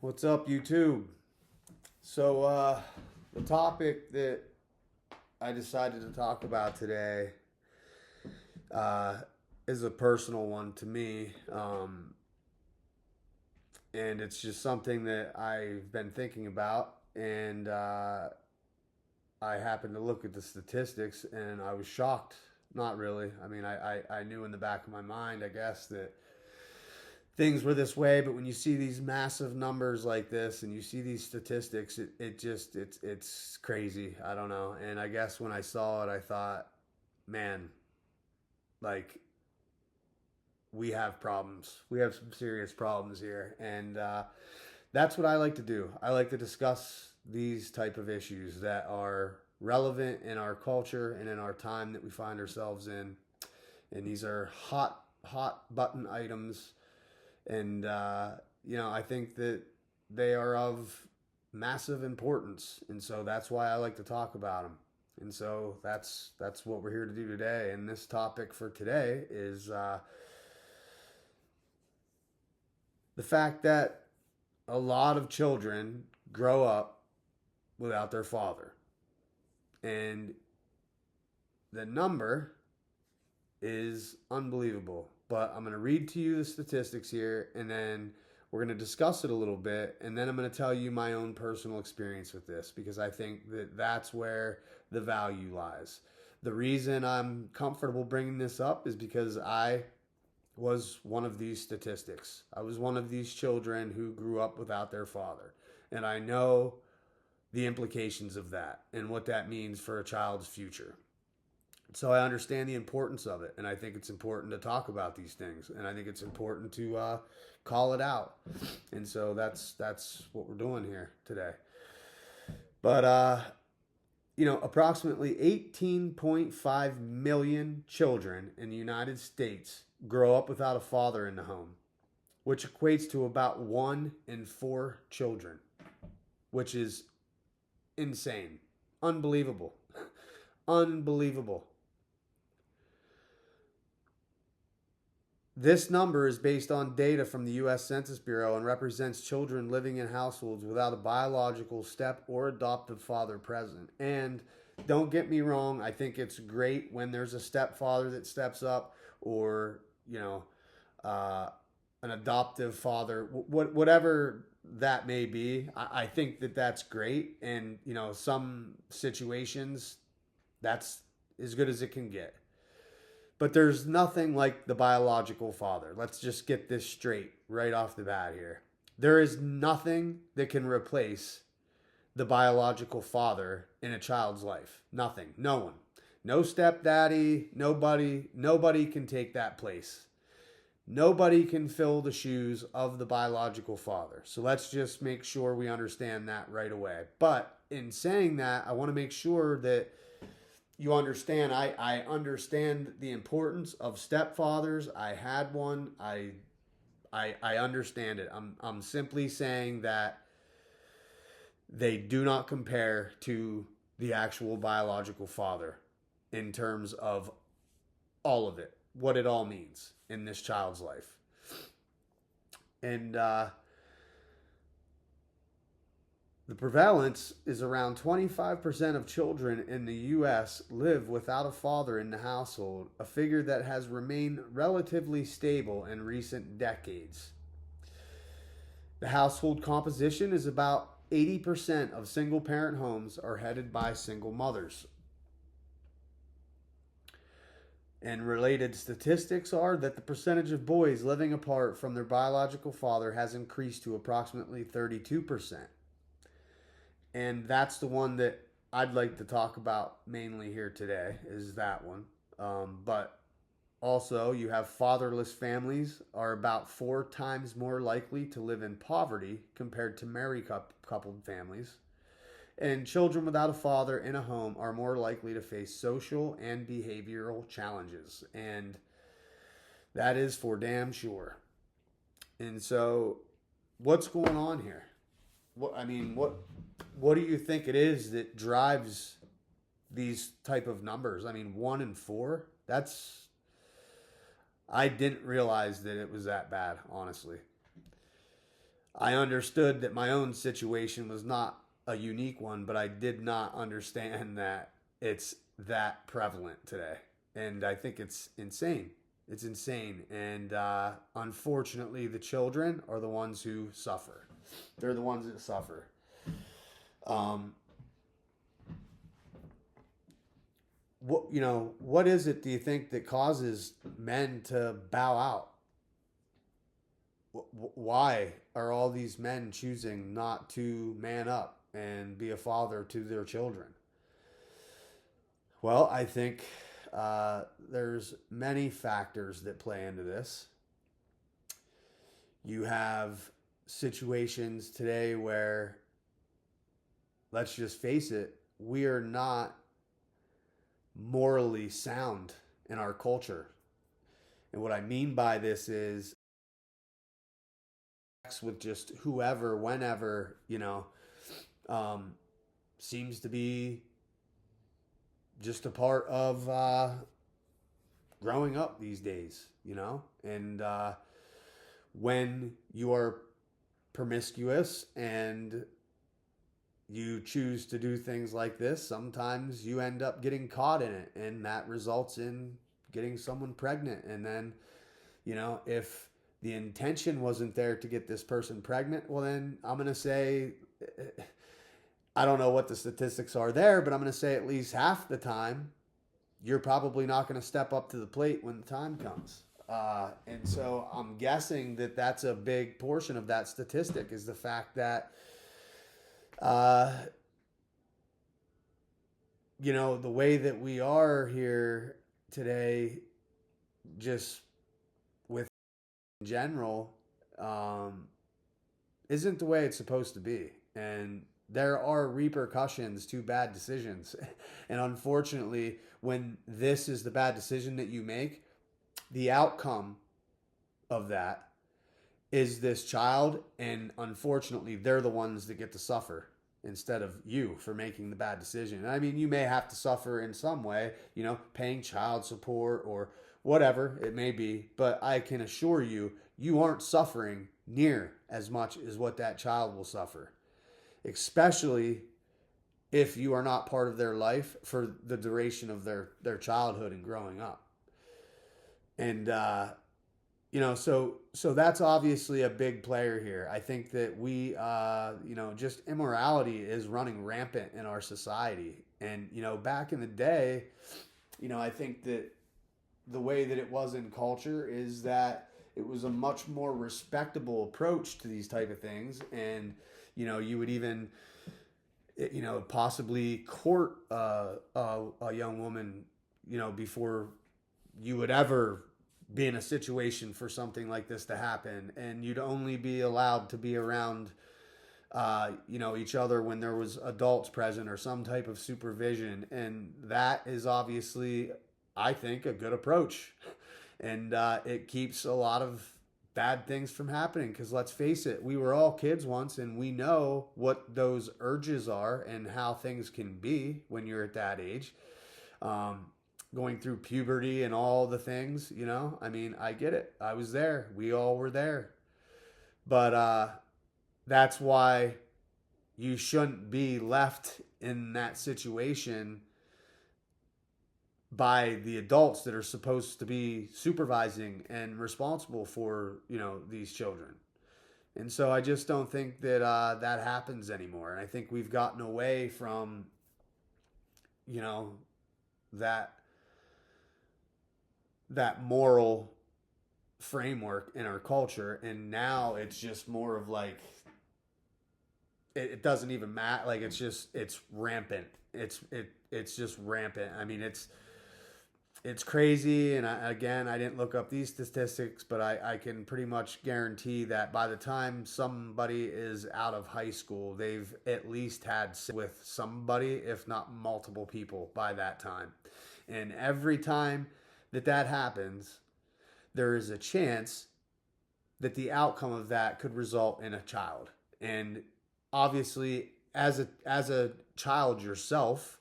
What's up, YouTube? The topic that I decided to talk about today uh, is a personal one to me, and it's just something that I've been thinking about. And I happened to look at the statistics, and I was shocked. Not really. I mean, I knew in the back of my mind, I guess, that things were this way, but when you see these massive numbers like this and you see these statistics, it's crazy. I don't know. And I guess when I saw it, I thought, man, like, we have problems. We have some serious problems here. And that's what I like to do. I like to discuss these type of issues that are relevant in our culture and in our time that we find ourselves in. And these are hot button items, and I think that they are of massive importance, and so that's why I like to talk about them. And so that's what we're here to do today. And this topic for today is the fact that a lot of children grow up without their father, and the number is unbelievable. But I'm going to read to you the statistics here, and then we're going to discuss it a little bit, and then I'm going to tell you my own personal experience with this, because I think that that's where the value lies. The reason I'm comfortable bringing this up is because I was one of these statistics. I was one of these children who grew up without their father, and I know the implications of that and what that means for a child's future. So I understand the importance of it, and I think it's important to talk about these things, and I think it's important to call it out. And so that's what we're doing here today. But approximately 18.5 million children in the United States grow up without a father in the home, which equates to about 1 in 4 children, which is insane, unbelievable, unbelievable. This number is based on data from the U.S. Census Bureau and represents children living in households without a biological step or adoptive father present. And don't get me wrong, I think it's great when there's a stepfather that steps up, or, uh, an adoptive father, whatever that may be. I think that that's great. And, some situations, that's as good as it can get. But there's nothing like the biological father. Let's just get this straight right off the bat here. There is nothing that can replace the biological father in a child's life. Nothing. No one. No stepdaddy. Nobody can take that place. Nobody can fill the shoes of the biological father. So let's just make sure we understand that right away. But in saying that, I want to make sure that you understand. I understand the importance of stepfathers. I had one. I understand it. I'm simply saying that they do not compare to the actual biological father in terms of all of it, what it all means in this child's life. And the prevalence is around 25% of children in the U.S. live without a father in the household, a figure that has remained relatively stable in recent decades. The household composition is about 80% of single parent homes are headed by single mothers. And related statistics are that the percentage of boys living apart from their biological father has increased to approximately 32%. And that's the one that I'd like to talk about mainly here today, is that one. But also, you have fatherless families are about 4 times more likely to live in poverty compared to married coupled families. And children without a father in a home are more likely to face social and behavioral challenges. And that is for damn sure. And so, what's going on here? What do you think it is that drives these type of numbers? I mean, 1 in 4. I didn't realize that it was that bad, honestly. I understood that my own situation was not a unique one, but I did not understand that it's that prevalent today. And I think it's insane. It's insane. And unfortunately, the children are the ones who suffer. They're the ones that suffer. Um, what is it, do you think, that causes men to bow out? Why are all these men choosing not to man up and be a father to their children? Well, I think there's many factors that play into this. You have situations today where, let's just face it, we are not morally sound in our culture. And what I mean by this is with just whoever, whenever, seems to be just a part of growing up these days, and when you are promiscuous and you choose to do things like this, sometimes you end up getting caught in it, and that results in getting someone pregnant. And then, if the intention wasn't there to get this person pregnant, well, then I'm going to say, I don't know what the statistics are there, but I'm going to say at least half the time, you're probably not going to step up to the plate when the time comes. And so I'm guessing that that's a big portion of that statistic, is the fact that, the way that we are here today, just with in general, isn't the way it's supposed to be. And there are repercussions to bad decisions. And unfortunately, when this is the bad decision that you make, the outcome of that is this child. And unfortunately, they're the ones that get to suffer instead of you for making the bad decision. I mean, you may have to suffer in some way, paying child support or whatever it may be. But I can assure you, you aren't suffering near as much as what that child will suffer, especially if you are not part of their life for the duration of their childhood and growing up. And, so that's obviously a big player here. I think that we, just immorality is running rampant in our society. And, back in the day, I think that the way that it was in culture is that it was a much more respectable approach to these type of things. And, you would even, possibly court a young woman, before you would ever be in a situation for something like this to happen. And you'd only be allowed to be around, each other when there was adults present or some type of supervision. And that is obviously, I think, a good approach. And it keeps a lot of bad things from happening, because let's face it, we were all kids once, and we know what those urges are and how things can be when you're at that age, going through puberty and all the things. I mean, I get it, I was there, we all were there. But that's why you shouldn't be left in that situation by the adults that are supposed to be supervising and responsible for, these children. And so I just don't think that that happens anymore. And I think we've gotten away from, that moral framework in our culture. And now it's just more of like, it doesn't even matter. Like, it's rampant. It's just rampant. I mean, it's crazy. And I didn't look up these statistics, but I can pretty much guarantee that by the time somebody is out of high school, they've at least had sex with somebody, if not multiple people, by that time. And every time that happens, there is a chance that the outcome of that could result in a child. And obviously, as a child yourself,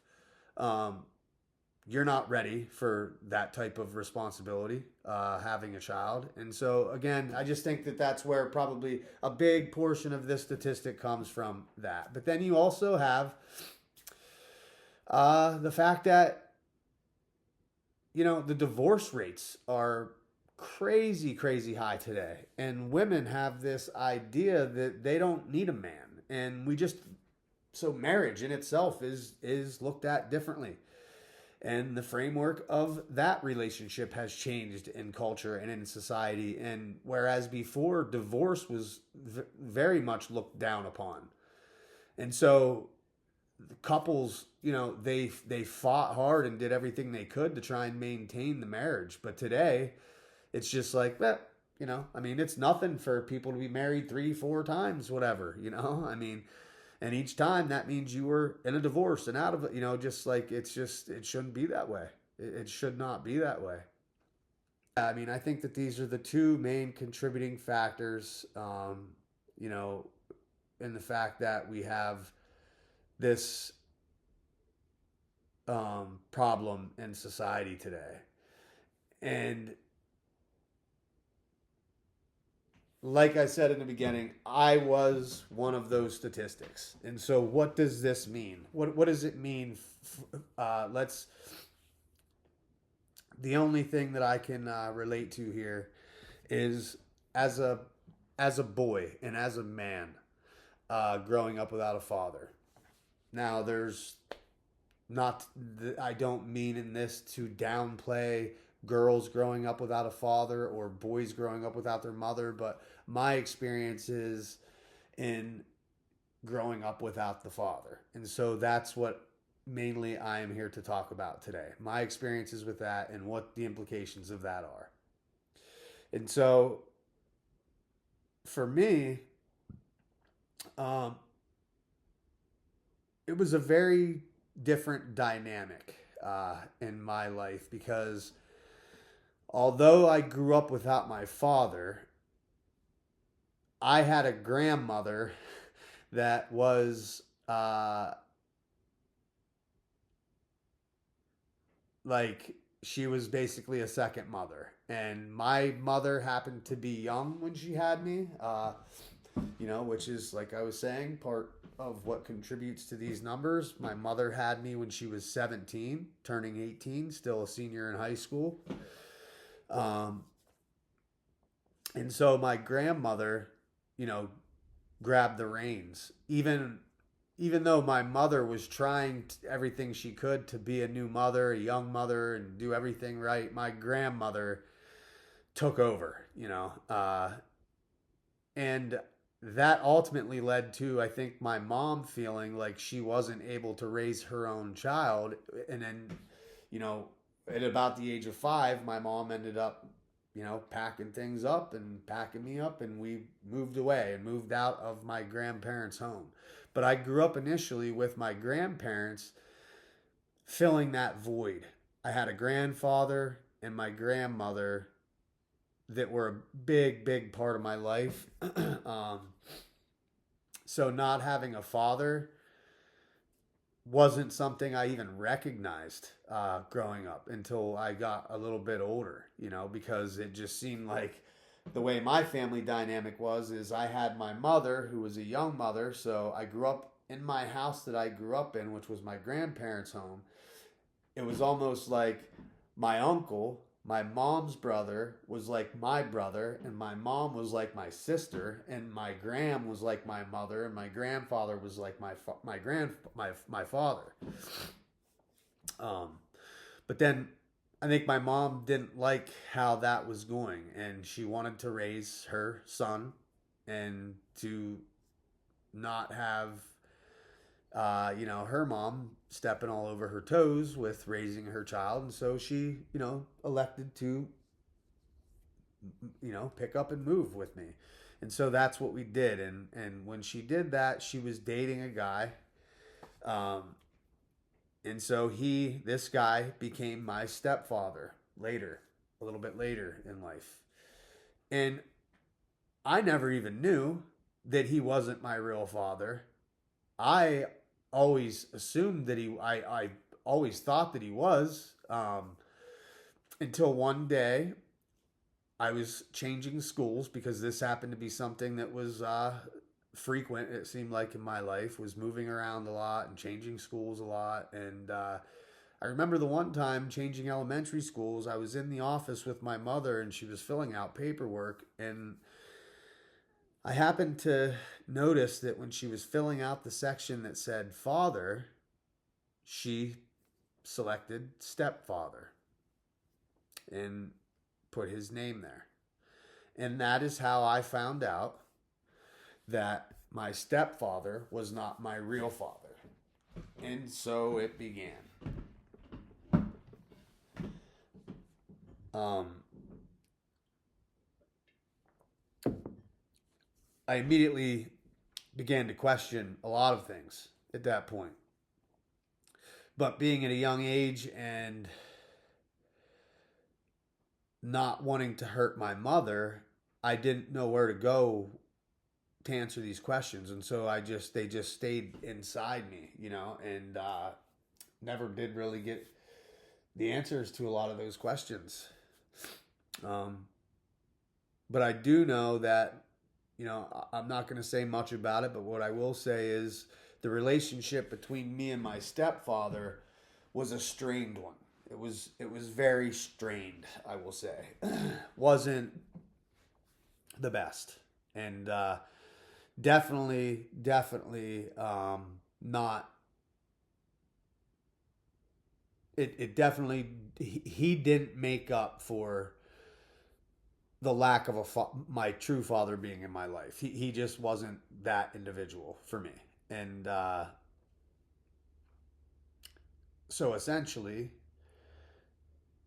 you're not ready for that type of responsibility, having a child. And so, again, I just think that that's where probably a big portion of this statistic comes from that. But then you also have the fact that, the divorce rates are crazy, crazy high today. And women have this idea that they don't need a man. And so marriage in itself is looked at differently. And the framework of that relationship has changed in culture and in society. And whereas before, divorce was very much looked down upon. And so the couples, they fought hard and did everything they could to try and maintain the marriage. But today, it's just like, it's nothing for people to be married 3-4 times, whatever, and each time that means you were in a divorce and out of it, just like it shouldn't be that way. It should not be that way. I think that these are the two main contributing factors, in the fact that we have this problem in society today. And like I said in the beginning, I was one of those statistics. And so what does this mean? What does it mean? The only thing that I can relate to here is as a boy and as a man, growing up without a father. Now, I don't mean in this to downplay girls growing up without a father or boys growing up without their mother, but my experiences in growing up without the father. And so that's what mainly I am here to talk about today. My experiences with that and what the implications of that are. And so for me, it was a very different dynamic in my life, because although I grew up without my father, I had a grandmother that was she was basically a second mother. And my mother happened to be young when she had me, which is, like I was saying, part of what contributes to these numbers. My mother had me when she was 17, turning 18, still a senior in high school. And so my grandmother, grabbed the reins. Even though my mother was trying everything she could to be a new mother, a young mother, and do everything right, my grandmother took over, and that ultimately led to, I think, my mom feeling like she wasn't able to raise her own child. And then, at about the age of 5, my mom ended up, packing things up and packing me up, and we moved away and moved out of my grandparents' home. But I grew up initially with my grandparents filling that void. I had a grandfather and my grandmother that were a big, big part of my life. So not having a father wasn't something I even recognized growing up until I got a little bit older, because it just seemed like the way my family dynamic is I had my mother, who was a young mother. So I grew up in my house that I grew up in, which was my grandparents' home. It was almost like my uncle, my mom's brother, was like my brother, and my mom was like my sister, and my gram was like my mother, and my grandfather was like my father. But then I think my mom didn't like how that was going, and she wanted to raise her son and to not have her mom stepping all over her toes with raising her child. And so she, elected to, pick up and move with me. And so that's what we did. And when she did that, she was dating a guy. And so this guy became my stepfather a little bit later in life. And I never even knew that he wasn't my real father. I always assumed that I always thought that he was, Until one day I was changing schools, because this happened to be something that was frequent, it seemed like, in my life, was moving around a lot and changing schools a lot. And I remember the one time changing elementary schools, I was in the office with my mother and she was filling out paperwork, and I happened to notice that when she was filling out the section that said father, she selected stepfather and put his name there. And that is how I found out that my stepfather was not my real father. And so it began. I immediately began to question a lot of things at that point. But being at a young age and not wanting to hurt my mother, I didn't know where to go to answer these questions. And so they just stayed inside me, and never did really get the answers to a lot of those questions. But I do know that, I'm not going to say much about it, but what I will say is the relationship between me and my stepfather was a strained one. It was very strained, I will say. Wasn't the best. And definitely not. It definitely, he didn't make up for the lack of my true father being in my life. He just wasn't that individual for me. And so essentially,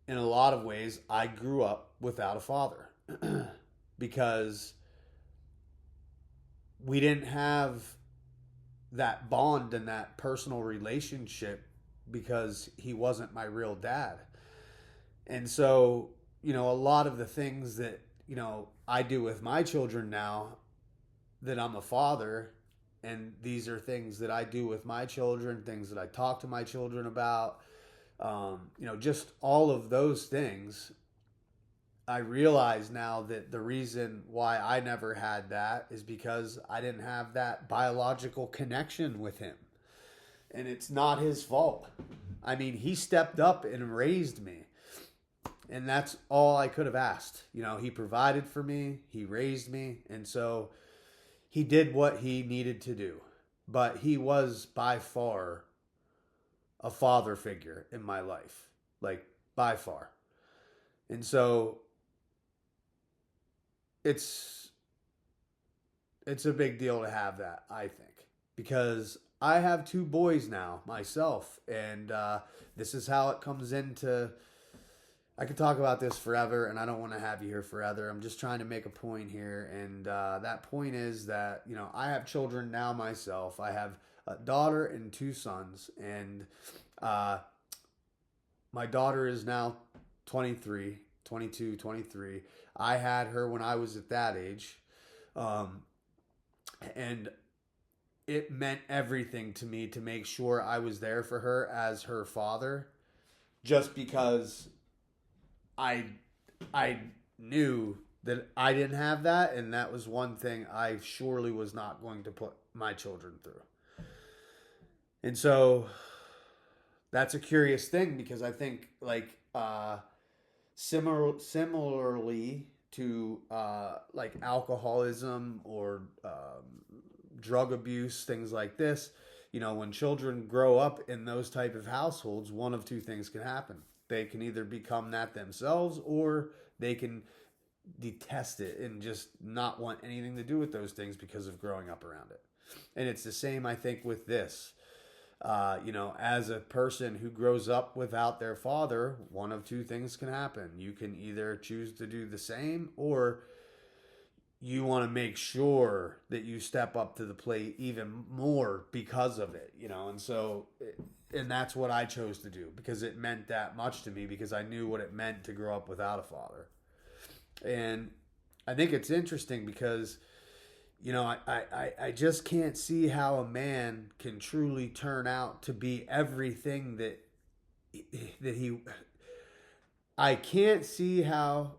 in a lot of ways, I grew up without a father because we didn't have that bond and that personal relationship, because he wasn't my real dad. And so, a lot of the things that, I do with my children now that I'm a father, and these are things that I do with my children, things that I talk to my children about, just all of those things. I realize now that the reason why I never had that is because I didn't have that biological connection with him. And it's not his fault. I mean, he stepped up and raised me. And that's all I could have asked. He provided for me, he raised me, and so he did what he needed to do. But he was by far a father figure in my life. Like, by far. And so it's a big deal to have that, I think. Because I have 2 boys now myself, and this is how it comes into... I could talk about this forever, and I don't want to have you here forever. I'm just trying to make a point here, and that point is that, I have children now myself. I have a daughter and 2 sons, and my daughter is now 23, 22, 23. I had her when I was at that age, and it meant everything to me to make sure I was there for her as her father, just because I knew that I didn't have that, and that was one thing I surely was not going to put my children through. And so that's a curious thing, because I think, like, similarly to like alcoholism or drug abuse, things like this, when children grow up in those type of households, one of 2 things can happen. They can either become that themselves, or they can detest it and just not want anything to do with those things because of growing up around it. And it's the same, I think, with this. As a person who grows up without their father, one of 2 things can happen. You can either choose to do the same, or you want to make sure that you step up to the plate even more because of it, and so... And that's what I chose to do, because it meant that much to me, because I knew what it meant to grow up without a father. And I think it's interesting because, I just can't see how a man can truly turn out to be everything that he I can't see how,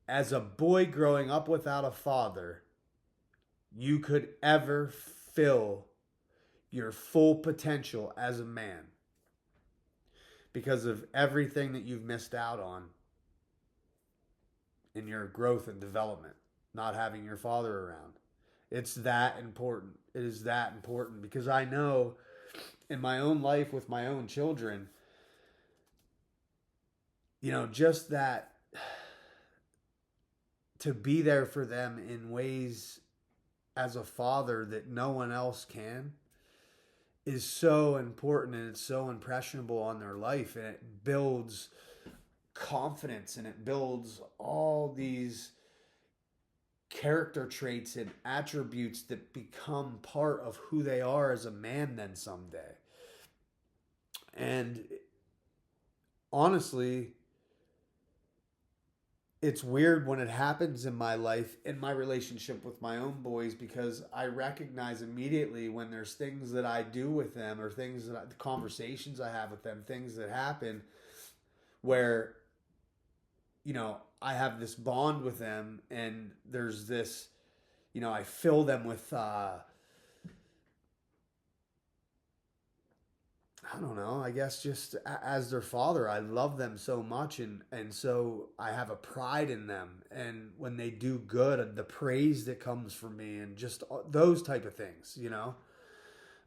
as a boy growing up without a father, you could ever fill your full potential as a man because of everything that you've missed out on in your growth and development, not having your father around. It's that important. It is that important because I know in my own life with my own children, just that to be there for them in ways as a father that no one else can is so important, and it's so impressionable on their life, and it builds confidence, and it builds all these character traits and attributes that become part of who they are as a man then someday. And honestly, it's weird when it happens in my life, in my relationship with my own boys, because I recognize immediately when there's things that I do with them or things that the conversations I have with them, things that happen where, I have this bond with them, and there's this, I fill them with, I don't know, I guess just as their father, I love them so much. And so I have a pride in them. And when they do good, the praise that comes from me and just those type of things,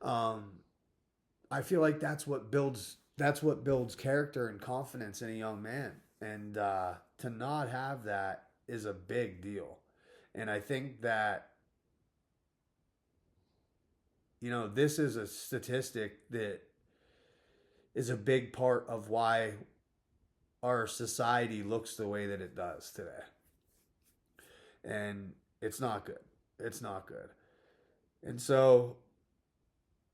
I feel like that's what builds character and confidence in a young man. And to not have that is a big deal. And I think that, this is a statistic that is a big part of why our society looks the way that it does today. And it's not good. It's not good. And so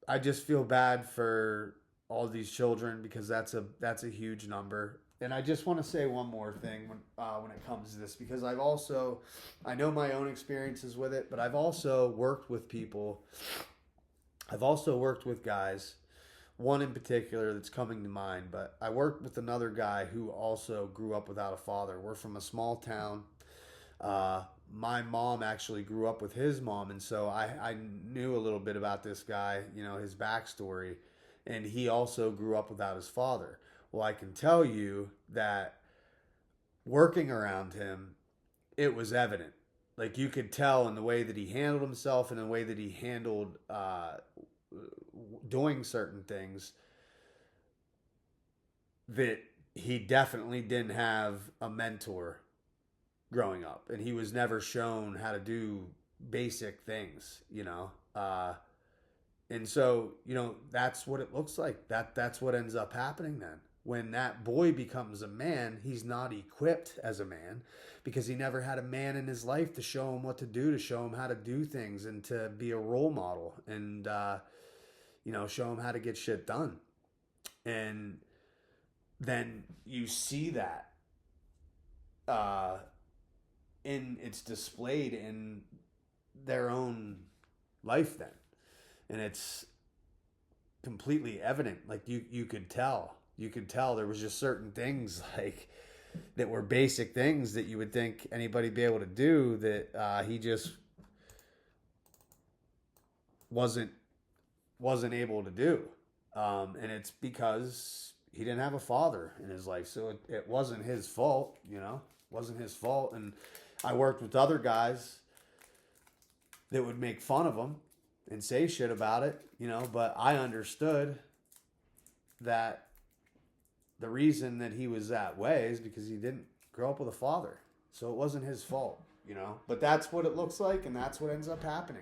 I just feel bad for all these children because that's a huge number. And I just want to say one more thing when it comes to this, because I know my own experiences with it, but I've also worked with people. I've also worked with guys, one in particular that's coming to mind, but I worked with another guy who also grew up without a father. We're from a small town. My mom actually grew up with his mom, and so I knew a little bit about this guy, his backstory, and he also grew up without his father. Well, I can tell you that working around him, it was evident. Like, you could tell in the way that he handled himself and the way that he handled doing certain things that he definitely didn't have a mentor growing up, and he was never shown how to do basic things, and so, that's what it looks like. That's what ends up happening then. When that boy becomes a man, he's not equipped as a man because he never had a man in his life to show him what to do, to show him how to do things, and to be a role model, and show him how to get shit done. And then you see that it's displayed in their own life then. And it's completely evident. Like, you could tell. You could tell there was just certain things like that were basic things that you would think anybody be able to do that he just wasn't able to do. And it's because he didn't have a father in his life. So it wasn't his fault, wasn't his fault. And I worked with other guys that would make fun of him and say shit about it, but I understood that the reason that he was that way is because he didn't grow up with a father. So it wasn't his fault, but that's what it looks like, and that's what ends up happening.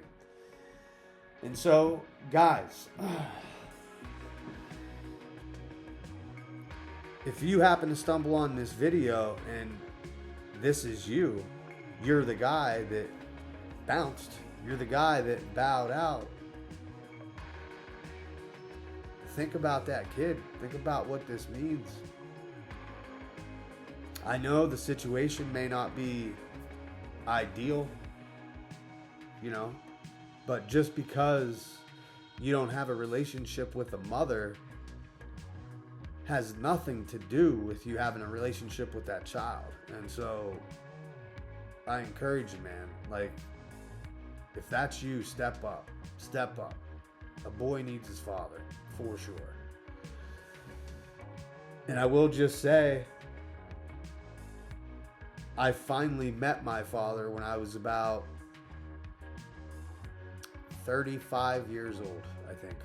And so, guys, if you happen to stumble on this video and this is you're the guy that bounced, you're the guy that bowed out. Think about that kid. Think about what this means. I know the situation may not be ideal, but just because you don't have a relationship with a mother, has nothing to do with you having a relationship with that child. And so I encourage you, man, like, if that's you, step up. A boy needs his father, for sure. And I will just say, I finally met my father when I was about 35 years old, I think.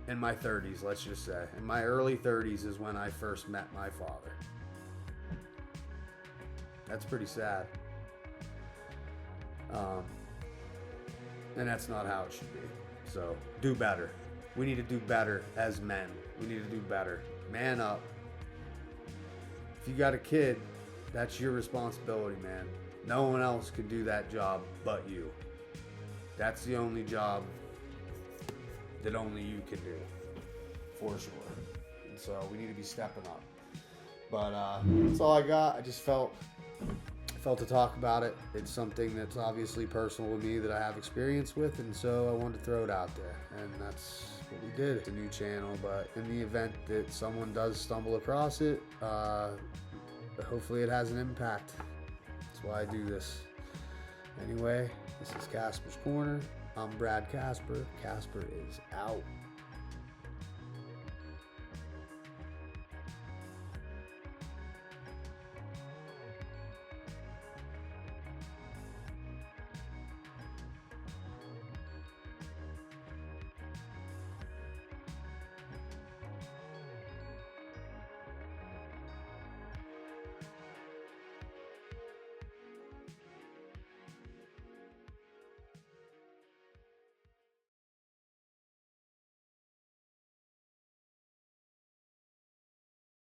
In my 30s, let's just say. In my early 30s is when I first met my father. That's pretty sad. And that's not how it should be. So, do better. We need to do better as men. We need to do better. Man up. If you got a kid, that's your responsibility, man. No one else can do that job but you. That's the only job that only you can do, for sure. And so we need to be stepping up. But that's all I got. I just felt to talk about it. It's something that's obviously personal to me that I have experience with, and so I wanted to throw it out there. And that's what we did. It's a new channel, but in the event that someone does stumble across it, hopefully it has an impact. That's why I do this. Anyway, this is Casper's Corner. I'm Brad Casper. Casper is out.